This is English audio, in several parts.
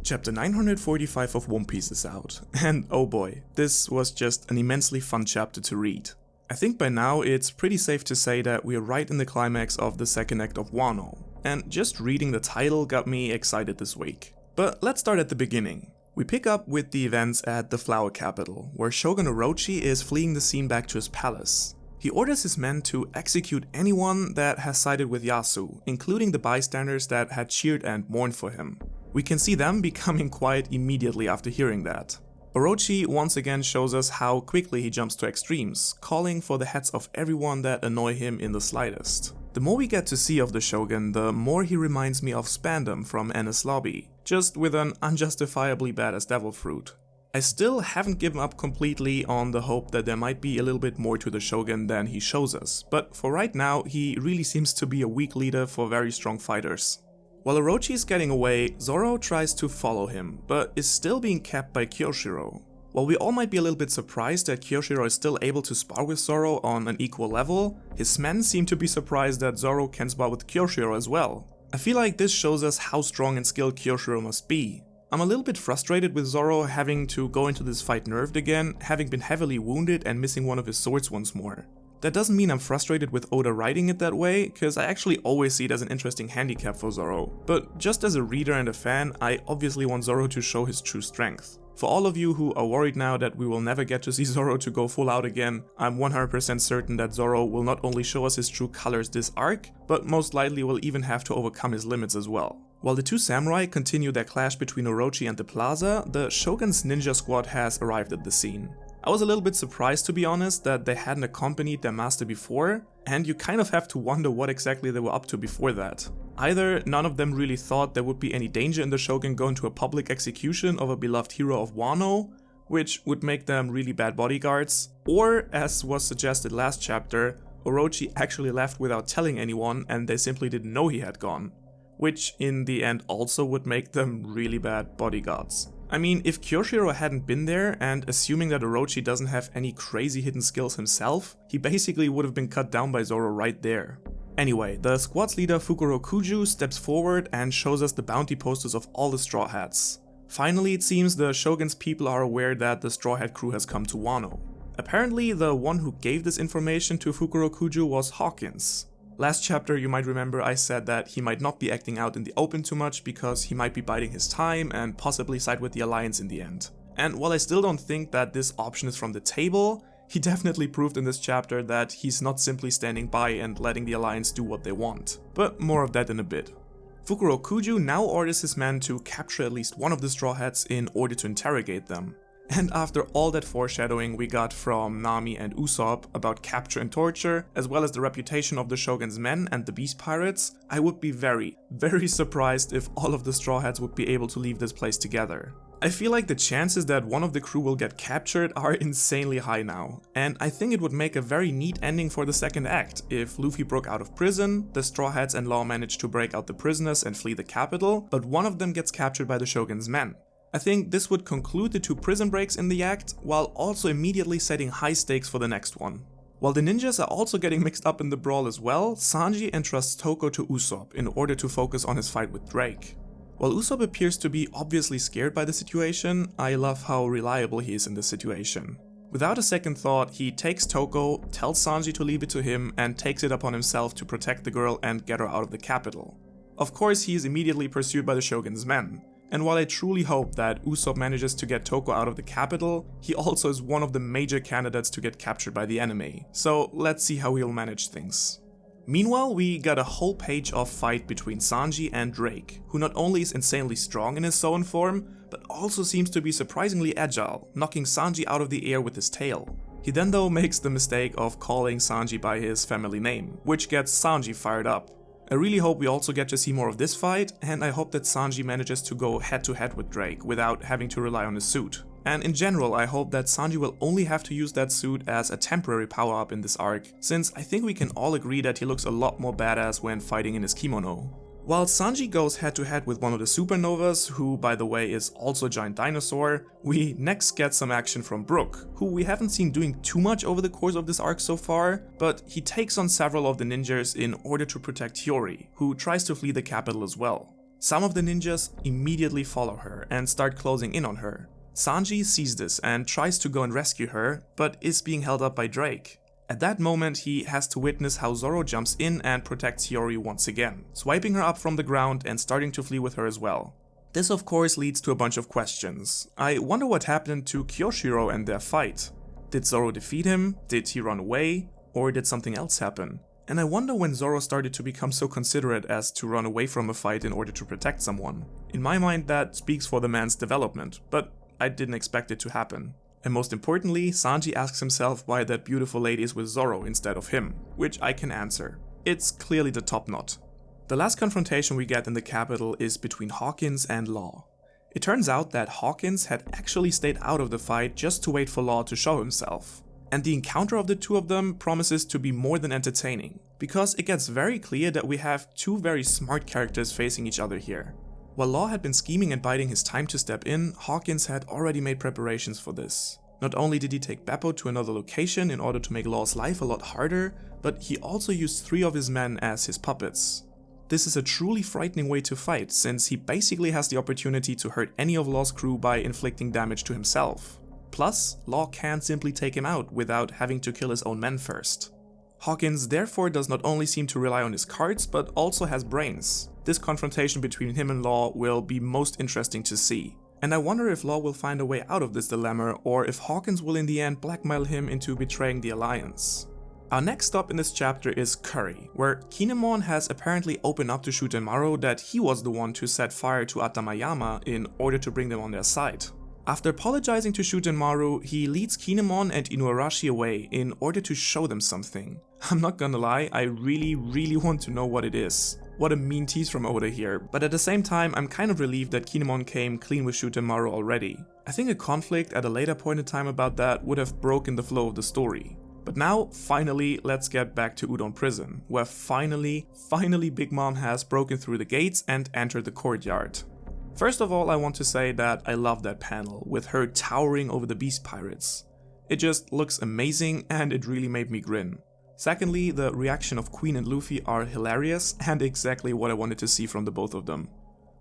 Chapter 945 of One Piece is out, and oh boy, this was just an immensely fun chapter to read. I think by now it's pretty safe to say that we are right in the climax of the second act of Wano, and just reading the title got me excited this week. But let's start at the beginning. We pick up with the events at the Flower Capital, where Shogun Orochi is fleeing the scene back to his palace. He orders his men to execute anyone that has sided with Yasu, including the bystanders that had cheered and mourned for him. We can see them becoming quiet immediately after hearing that. Orochi once again shows us how quickly he jumps to extremes, calling for the heads of everyone that annoy him in the slightest. The more we get to see of the Shogun, the more he reminds me of Spandam from Enies Lobby, just with an unjustifiably badass devil fruit. I still haven't given up completely on the hope that there might be a little bit more to the Shogun than he shows us, but for right now he really seems to be a weak leader for very strong fighters. While Orochi is getting away, Zoro tries to follow him, but is still being kept by Kyoshiro. While we all might be a little bit surprised that Kyoshiro is still able to spar with Zoro on an equal level, his men seem to be surprised that Zoro can spar with Kyoshiro as well. I feel like this shows us how strong and skilled Kyoshiro must be. I'm a little bit frustrated with Zoro having to go into this fight nerfed again, having been heavily wounded and missing one of his swords once more. That doesn't mean I'm frustrated with Oda writing it that way, cause I actually always see it as an interesting handicap for Zoro. But just as a reader and a fan, I obviously want Zoro to show his true strength. For all of you who are worried now that we will never get to see Zoro to go full out again, I'm 100% certain that Zoro will not only show us his true colors this arc, but most likely will even have to overcome his limits as well. While the two samurai continue their clash between Orochi and the plaza, the Shogun's ninja squad has arrived at the scene. I was a little bit surprised, to be honest, that they hadn't accompanied their master before, and you kind of have to wonder what exactly they were up to before that. Either none of them really thought there would be any danger in the Shogun going to a public execution of a beloved hero of Wano, which would make them really bad bodyguards, or, as was suggested last chapter, Orochi actually left without telling anyone and they simply didn't know he had gone, which in the end also would make them really bad bodyguards. I mean, if Kyoshiro hadn't been there, and assuming that Orochi doesn't have any crazy hidden skills himself, he basically would have been cut down by Zoro right there. Anyway, the squad's leader Fukurokuju steps forward and shows us the bounty posters of all the Straw Hats. Finally, it seems the Shogun's people are aware that the Straw Hat crew has come to Wano. Apparently, the one who gave this information to Fukurokuju was Hawkins. Last chapter, you might remember I said that he might not be acting out in the open too much because he might be biding his time and possibly side with the Alliance in the end. And while I still don't think that this option is from the table, he definitely proved in this chapter that he's not simply standing by and letting the Alliance do what they want. But more of that in a bit. Fukurokuju now orders his men to capture at least one of the Straw Hats in order to interrogate them. And after all that foreshadowing we got from Nami and Usopp about capture and torture, as well as the reputation of the Shogun's men and the Beast Pirates, I would be very, very surprised if all of the Straw Hats would be able to leave this place together. I feel like the chances that one of the crew will get captured are insanely high now, and I think it would make a very neat ending for the second act if Luffy broke out of prison, the Straw Hats and Law managed to break out the prisoners and flee the capital, but one of them gets captured by the Shogun's men. I think this would conclude the two prison breaks in the act, while also immediately setting high stakes for the next one. While the ninjas are also getting mixed up in the brawl as well, Sanji entrusts Toko to Usopp in order to focus on his fight with Drake. While Usopp appears to be obviously scared by the situation, I love how reliable he is in this situation. Without a second thought, he takes Toko, tells Sanji to leave it to him, and takes it upon himself to protect the girl and get her out of the capital. Of course, he is immediately pursued by the Shogun's men. And while I truly hope that Usopp manages to get Toko out of the capital, he also is one of the major candidates to get captured by the enemy. So let's see how he'll manage things. Meanwhile, we got a whole page of fight between Sanji and Drake, who not only is insanely strong in his Zoan form, but also seems to be surprisingly agile, knocking Sanji out of the air with his tail. He then though makes the mistake of calling Sanji by his family name, which gets Sanji fired up. I really hope we also get to see more of this fight, and I hope that Sanji manages to go head to head with Drake without having to rely on his suit. And in general, I hope that Sanji will only have to use that suit as a temporary power-up in this arc, since I think we can all agree that he looks a lot more badass when fighting in his kimono. While Sanji goes head to head with one of the supernovas, who by the way is also a giant dinosaur, we next get some action from Brook, who we haven't seen doing too much over the course of this arc so far, but he takes on several of the ninjas in order to protect Hiyori, who tries to flee the capital as well. Some of the ninjas immediately follow her and start closing in on her. Sanji sees this and tries to go and rescue her, but is being held up by Drake. At that moment, he has to witness how Zoro jumps in and protects Hiyori once again, swiping her up from the ground and starting to flee with her as well. This of course leads to a bunch of questions. I wonder what happened to Kyoshiro and their fight. Did Zoro defeat him? Did he run away? Or did something else happen? And I wonder when Zoro started to become so considerate as to run away from a fight in order to protect someone. In my mind, that speaks for the man's development, but I didn't expect it to happen. And most importantly, Sanji asks himself why that beautiful lady is with Zoro instead of him, which I can answer. It's clearly the top knot. The last confrontation we get in the capital is between Hawkins and Law. It turns out that Hawkins had actually stayed out of the fight just to wait for Law to show himself. And the encounter of the two of them promises to be more than entertaining, because it gets very clear that we have two very smart characters facing each other here. While Law had been scheming and biding his time to step in, Hawkins had already made preparations for this. Not only did he take Beppo to another location in order to make Law's life a lot harder, but he also used 3 of his men as his puppets. This is a truly frightening way to fight, since he basically has the opportunity to hurt any of Law's crew by inflicting damage to himself. Plus, Law can't simply take him out without having to kill his own men first. Hawkins therefore does not only seem to rely on his cards, but also has brains. This confrontation between him and Law will be most interesting to see. And I wonder if Law will find a way out of this dilemma, or if Hawkins will in the end blackmail him into betraying the alliance. Our next stop in this chapter is Curry, where Kinemon has apparently opened up to Shutenmaru that he was the one to set fire to Atamayama in order to bring them on their side. After apologizing to Shutenmaru, he leads Kinemon and Inuarashi away in order to show them something. I'm not gonna lie, I really want to know what it is. What a mean tease from Oda here, but at the same time I'm kind of relieved that Kinemon came clean with Shutenmaru already. I think a conflict at a later point in time about that would have broken the flow of the story. But now, finally, let's get back to Udon Prison, where finally Big Mom has broken through the gates and entered the courtyard. First of all, I want to say that I love that panel, with her towering over the beast pirates. It just looks amazing and it really made me grin. Secondly, the reaction of Queen and Luffy are hilarious and exactly what I wanted to see from the both of them.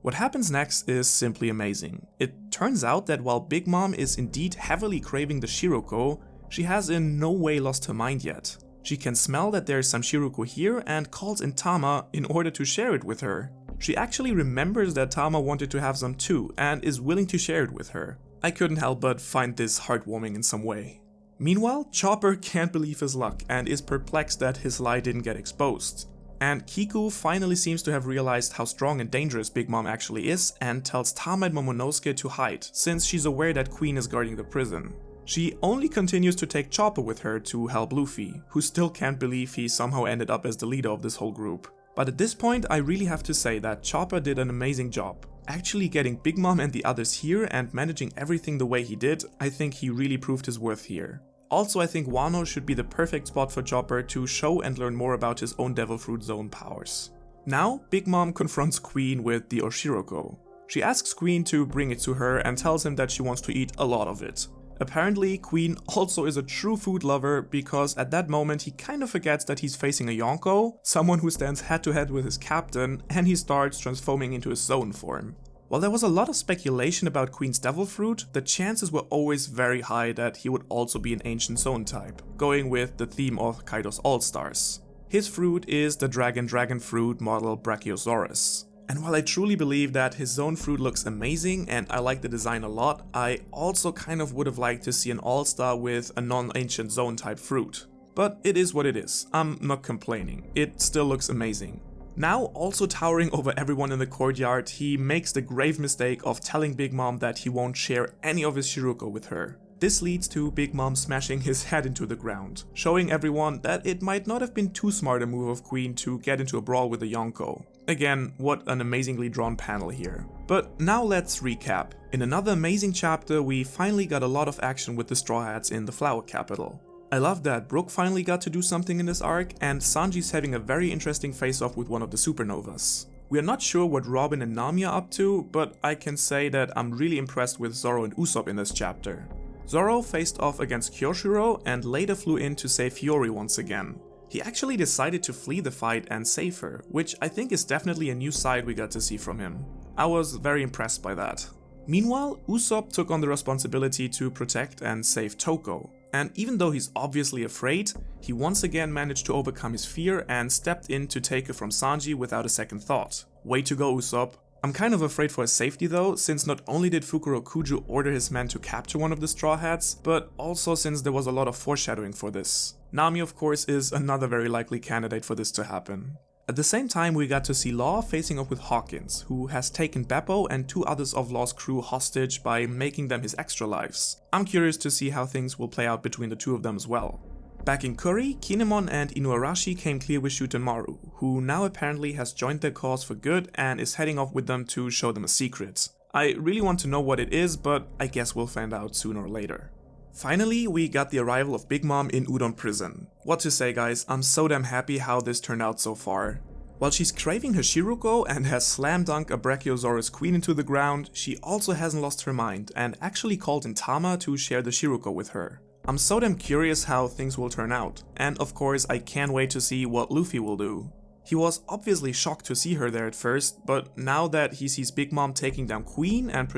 What happens next is simply amazing. It turns out that while Big Mom is indeed heavily craving the Shiroko, she has in no way lost her mind yet. She can smell that there is some Shiroko here and calls in Tama in order to share it with her. She actually remembers that Tama wanted to have some too and is willing to share it with her. I couldn't help but find this heartwarming in some way. Meanwhile, Chopper can't believe his luck and is perplexed that his lie didn't get exposed. And Kiku finally seems to have realized how strong and dangerous Big Mom actually is and tells Tama and Momonosuke to hide, since she's aware that Queen is guarding the prison. She only continues to take Chopper with her to help Luffy, who still can't believe he somehow ended up as the leader of this whole group. But at this point, I really have to say that Chopper did an amazing job. Actually getting Big Mom and the others here and managing everything the way he did, I think he really proved his worth here. Also, I think Wano should be the perfect spot for Chopper to show and learn more about his own Devil Fruit Zone powers. Now, Big Mom confronts Queen with the Oshiroko. She asks Queen to bring it to her and tells him that she wants to eat a lot of it. Apparently, Queen also is a true food lover because at that moment he kind of forgets that he's facing a Yonko, someone who stands head to head with his captain, and he starts transforming into his Zone form. While there was a lot of speculation about Queen's Devil Fruit, the chances were always very high that he would also be an ancient Zone type, going with the theme of Kaido's All-Stars. His fruit is the Dragon Fruit model Brachiosaurus. And while I truly believe that his Zone fruit looks amazing and I like the design a lot, I also kind of would have liked to see an all-star with a non-ancient Zone type fruit. But it is what it is, I'm not complaining, it still looks amazing. Now, also towering over everyone in the courtyard, he makes the grave mistake of telling Big Mom that he won't share any of his Shiroko with her. This leads to Big Mom smashing his head into the ground, showing everyone that it might not have been too smart a move of Queen to get into a brawl with a Yonko. Again, what an amazingly drawn panel here. But now let's recap. In another amazing chapter, we finally got a lot of action with the Straw Hats in the Flower Capital. I love that Brook finally got to do something in this arc, and Sanji's having a very interesting face-off with one of the supernovas. We are not sure what Robin and Nami are up to, but I can say that I'm really impressed with Zoro and Usopp in this chapter. Zoro faced off against Kyoshiro and later flew in to save Hiyori once again. He actually decided to flee the fight and save her, which I think is definitely a new side we got to see from him. I was very impressed by that. Meanwhile, Usopp took on the responsibility to protect and save Toko, and even though he's obviously afraid, he once again managed to overcome his fear and stepped in to take her from Sanji without a second thought. Way to go, Usopp. I'm kind of afraid for his safety though, since not only did Fukurokuju order his men to capture one of the Straw Hats, but also since there was a lot of foreshadowing for this. Nami, of course, is another very likely candidate for this to happen. At the same time, we got to see Law facing up with Hawkins, who has taken Beppo and 2 others of Law's crew hostage by making them his extra lives. I'm curious to see how things will play out between the 2 of them as well. Back in Kuri, Kinemon and Inuarashi came clear with Shutenmaru, who now apparently has joined their cause for good and is heading off with them to show them a secret. I really want to know what it is, but I guess we'll find out sooner or later. Finally, we got the arrival of Big Mom in Udon Prison. What to say, guys, I'm so damn happy how this turned out so far. While she's craving her Shiruko and has slam dunked a Brachiosaurus queen into the ground, she also hasn't lost her mind and actually called in Tama to share the Shiruko with her. I'm so damn curious how things will turn out, and of course I can't wait to see what Luffy will do. He was obviously shocked to see her there at first, but now that he sees Big Mom taking down Queen and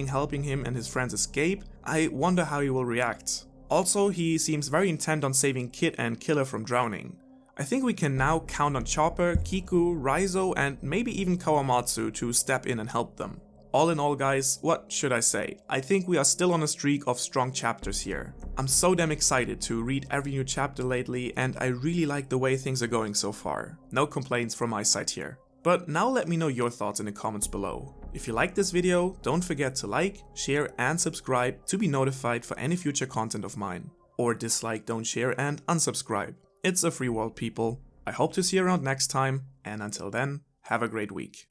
helping him and his friends escape, I wonder how he will react. Also, he seems very intent on saving Kid and Killer from drowning. I think we can now count on Chopper, Kiku, Raizo and maybe even Kawamatsu to step in and help them. All in all, guys, what should I say? I think we are still on a streak of strong chapters here. I'm so damn excited to read every new chapter lately, and I really like the way things are going so far. No complaints from my side here. But now let me know your thoughts in the comments below. If you liked this video, don't forget to like, share and subscribe to be notified for any future content of mine. Or dislike, don't share and unsubscribe. It's a free world, people. I hope to see you around next time, and until then, have a great week.